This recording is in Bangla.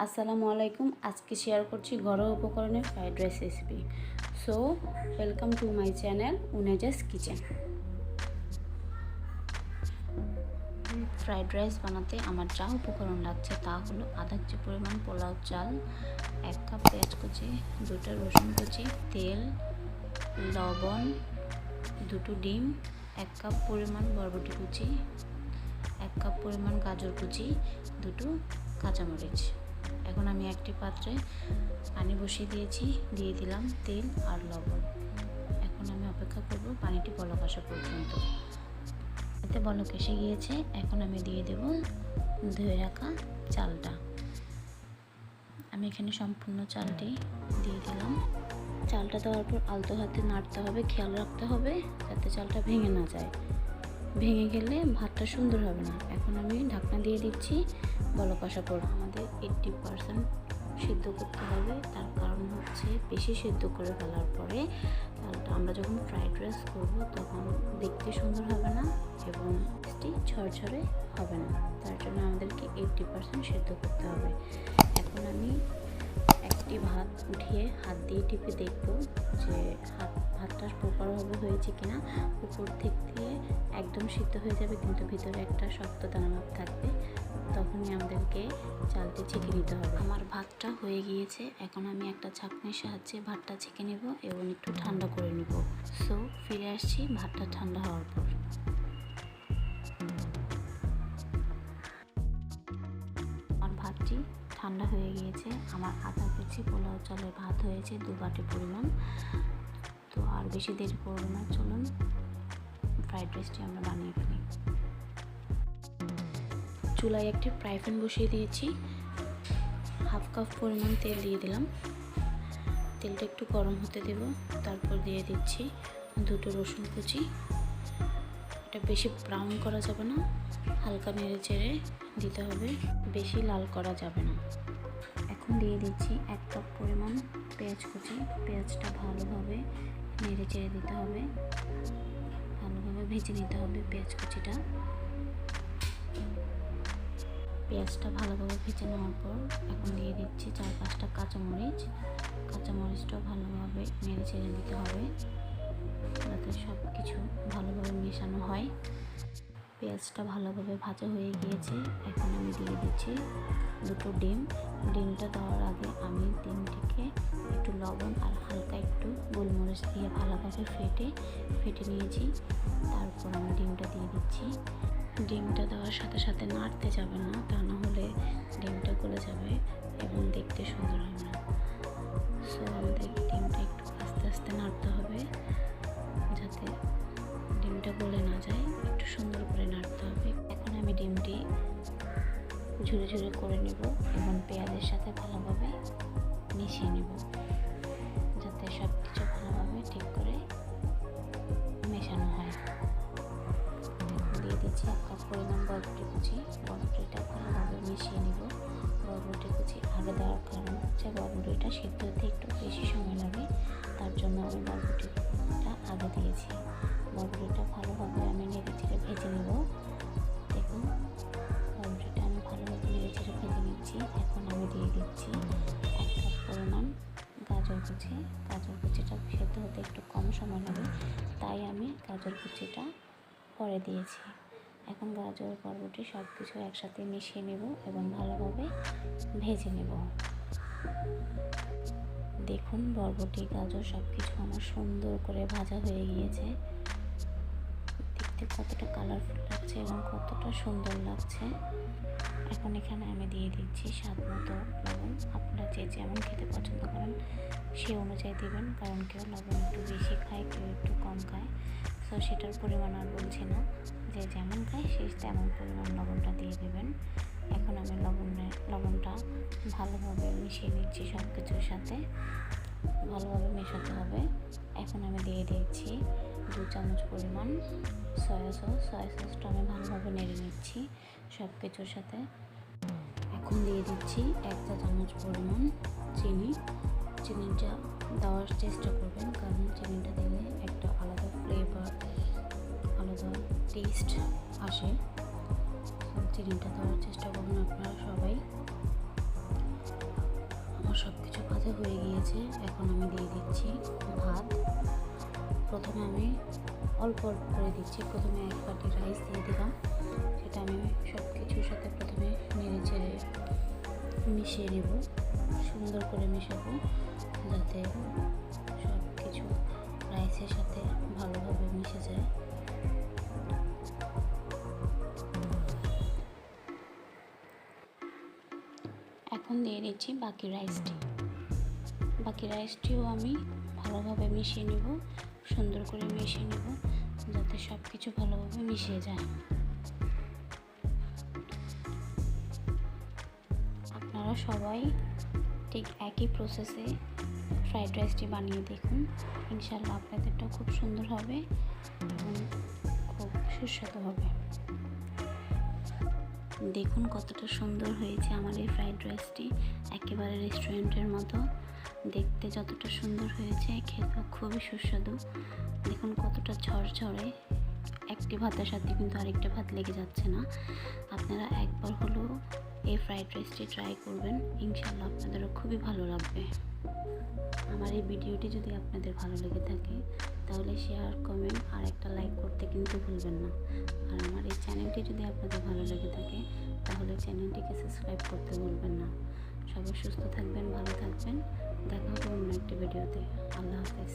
আসসালামু আলাইকুম। আজকে শেয়ার করছি ঘরোয়া উপকরণে fried rice recipe. So welcome to my channel Unaiza's kitchen. Fried rice বানাতে আমার যা উপকরণ লাগছে তা হলো আধা কেজি পরিমাণ পোলাও চাল, 1 কাপ পেঁয়াজ কুচি, 2টা রসুন কুচি, তেল, লবণ, 2টো ডিম, 1 কাপ পরিমাণ বরবটি কুচি, 1 কাপ পরিমাণ গাজর কুচি, 2টো কাঁচামরিচ। এখন আমি একটি পাত্রে পানি বসিয়ে দিয়েছি, দিয়ে দিলাম তেল আর লবণ। এখন আমি অপেক্ষা করব পানিটি বলক আসা পর্যন্ত। এতে বলক এসে গিয়েছে। এখন আমি দিয়ে দেব ধুয়ে রাখা চালটা। আমি এখানে সম্পূর্ণ চালটি দিয়ে দিলাম। চালটা দেওয়ার পর আলতো হাতে নাড়তে হবে, খেয়াল রাখতে হবে যাতে চালটা ভেঙে না যায়। ভেঙে গেলে ভাতটা সুন্দর হবে না। এখন আমি ঢাকনা দিয়ে দিচ্ছি বলক আসা পর। আমাদের 80% সিদ্ধ করতে হবে। তার কারণ হচ্ছে বেশি সিদ্ধ করে ফেলার পরে চালটা আমরা যখন ফ্রাইড রাইস করবো তখন দেখতে সুন্দর হবে না এবং ঝরঝরে হবে না। তার জন্য আমাদেরকে 80% সিদ্ধ করতে হবে। এখন আমি একটি ভাত উঠিয়ে হাত দিয়ে টিপে দেখব যে ভাতটা প্রপারভাবে হয়েছে কিনা। উপর থেকে একদম সিদ্ধ হয়ে যাবে কিন্তু ভিতরে একটা শক্ত দানা থাকবে, তখনই আমাদেরকে চালটি ছেঁকে নিতে হবে। আমার ভাতটা হয়ে গিয়েছে। এখন আমি একটা ছাঁকনির সাহায্যে ভাতটা ছেঁকে নেব এবং একটু ঠান্ডা করে নেব। সো ফিরে আসছি ভাতটা ঠান্ডা হওয়ার পর। আমার ভাতটি ঠান্ডা হয়ে গিয়েছে। আমার আধা কেজি পোলাও চালের ভাত হয়েছে 2 বাটি পরিমাণ। তো আর বেশি দেরি করব না, চলুন ফ্রাইড রাইসটি আমরা বানিয়ে ফেলি। চুলায় একটি ফ্রাই প্যান বসিয়ে দিয়েছি, 1/2 কাপ পরিমাণ তেল দিয়ে দিলাম। তেলটা একটু গরম হতে দেব। তারপর দিয়ে দিচ্ছি 2টো রসুন কুচি। এটা বেশি ব্রাউন করা যাবে না, হালকা নেড়ে চেড়ে দিতে হবে, বেশি লাল করা যাবে না। এখন দিয়ে দিচ্ছি 1 কাপ পরিমাণ পেঁয়াজ কুচি। পেঁয়াজটা ভালোভাবে নেড়ে চেড়ে দিতে হবে, ভালোভাবে ভেজে নিতে হবে পেঁয়াজ কুচিটা। পেঁয়াজটা ভালোভাবে ভেজে নেওয়ার পর এখন দিয়ে দিচ্ছি 4-5টা কাঁচামরিচ। কাঁচামরিচটাও ভালোভাবে নেড়ে চেড়ে দিতে হবে যাতে সব কিছু ভালোভাবে মেশানো হয়। পেঁয়াজটা ভালোভাবে ভাজা হয়ে গিয়েছে। এখন আমি দিয়ে দিচ্ছি 2টো ডিম। ডিমটা দেওয়ার আগে আমি ডিমটিকে একটু লবণ আর হালকা একটু গোলমরিচ দিয়ে ভালোভাবে ফেটে নিয়েছি। তারপর আমি ডিমটা দিয়ে দিচ্ছি। ডিমটা দেওয়ার সাথে সাথে নাড়তে যাবে না, তা না হলে ডিমটা গলে যাবে এবং দেখতে সুন্দর হবে না। সো আমাদের ডিমটা একটু আস্তে আস্তে নাড়তে হবে যাতে ডিমটা গলে না যায়, একটু সুন্দর করে নাড়তে হবে। এখন আমি ডিমটি ঝুরে ঝুরে করে নেব এবং পেঁয়াজের সাথে ভালোভাবে মিশিয়ে নেব যাতে সব কিছু ভালোভাবে ঠিক করে মেশানো হয়। দিয়ে দিচ্ছি 1 কাপ পরিমাণ বরবটি কুচি। বরবটিটা ভালোভাবে মিশিয়ে নেব। বরবটি কুচি আগে দেওয়ার কারণ হচ্ছে বরবটিটা সিদ্ধ হতে একটু বেশি সময় লাগে, তার জন্য আমি বরবটিটা আগে দিয়েছি। বরবটিটা ভালোভাবে আমি নেড়ে চেড়ে ভেজে নেব। দেখুন বরবটিটা আমি ভালোভাবে নেড়ে চেড়ে ভেজে নিচ্ছি। এখন আমি দিয়ে দিচ্ছি 1 কাপ পরিমাণ গাজর কুচি। গাজর কুচিটা সেদ্ধ হতে একটু কম সময় লাগে, তাই আমি গাজর কুচিটা পরে দিয়েছি। এখন গাজর বরবটি সব কিছু একসাথে মিশিয়ে নেব এবং ভালোভাবে ভেজে নেব। দেখুন বরবটি গাজর সব কিছু আমার সুন্দর করে ভাজা হয়ে গিয়েছে। দেখতে কতটা কালারফুল লাগছে এবং কতটা সুন্দর লাগছে। এখন এখানে আমি দিয়ে দিচ্ছি স্বাদ মতো লবণ। আপনারা যে যেমন খেতে পছন্দ করেন সে অনুযায়ী দেবেন, কারণ কেউ লবণ একটু বেশি খায়, কেউ একটু কম খায়। সো সেটার পরিমাণ আর বলছি না, যে যেমন খায় সে তেমন পরিমাণ লবণটা দিয়ে দেবেন। এখন আমি লবণটা ভালোভাবে মিশিয়ে নিচ্ছি, সব কিছুর সাথে ভালোভাবে মেশাতে হবে। এখন আমি দিয়ে দিচ্ছি 2 চামচ পরিমাণ সয়া সসটা আমি ভালোভাবে নেড়ে নিচ্ছি সব কিছুর সাথে। এখন দিয়ে দিচ্ছি 1 চা চামচ পরিমাণ চিনিটা দেওয়ার চেষ্টা করবেন, কারণ চিনিটা দিলে একটা আলাদা ফ্লেভার, আলাদা টেস্ট আসে। চিনিটা দেওয়ার চেষ্টা করবেন আপনারা সবাই। সব কিছু ভাজা হয়ে গিয়েছে। এখন আমি দিয়ে দিচ্ছি ভাত। প্রথমে আমি অল্প অল্প করে দিচ্ছি। প্রথমে 1 বাটি রাইস দিয়ে দিলাম। সেটা আমি সব কিছুর সাথে প্রথমে নেড়ে চেড়ে মিশিয়ে নেব, সুন্দর করে মেশাবো যাতে সব কিছু রাইসের সাথে ভালোভাবে মিশে যায়। এখন দিয়ে দিচ্ছি বাকি রাইসটিও আমি ভালোভাবে মিশিয়ে নেব, সুন্দর করে মিশিয়ে নেব যাতে সব কিছু ভালোভাবে মিশিয়ে যায়। আপনারা সবাই ঠিক একই প্রসেসে ফ্রাইড রাইসটি বানিয়ে দেখুন। ইনশাআল্লাহ আপনাদেরটাও খুব সুন্দর হবে এবং খুব সুস্বাদু হবে। দেখুন কতটা সুন্দর হয়েছে আমার এই ফ্রাইড রাইসটি, একেবারে রেস্টুরেন্টের মতো। দেখতে যতটা সুন্দর হয়েছে খেতেও খুবই সুস্বাদু। দেখুন কতটা ঝরঝরে, একটি ভাতের সাথে কিন্তু আরেকটা ভাত লেগে যাচ্ছে না। আপনারা একবার হলেও এই ফ্রাইড রাইসটি ট্রাই করবেন, ইনশাআল্লাহ আপনাদেরও খুবই ভালো লাগবে। আমার এই ভিডিওটি যদি আপনাদের ভালো লেগে থাকে তাহলে শেয়ার, কমেন্ট আর একটা লাইক করতে কিন্তু ভুলবেন না। আর আমার এই চ্যানেলটি যদি আপনাদের ভালো লেগে থাকে তাহলে চ্যানেলটিকে সাবস্ক্রাইব করতে ভুলবেন না। সবাই সুস্থ থাকবেন, ভালো থাকবেন। দেখা হবে অন্য একটি ভিডিওতে। আল্লাহ হাফেজ।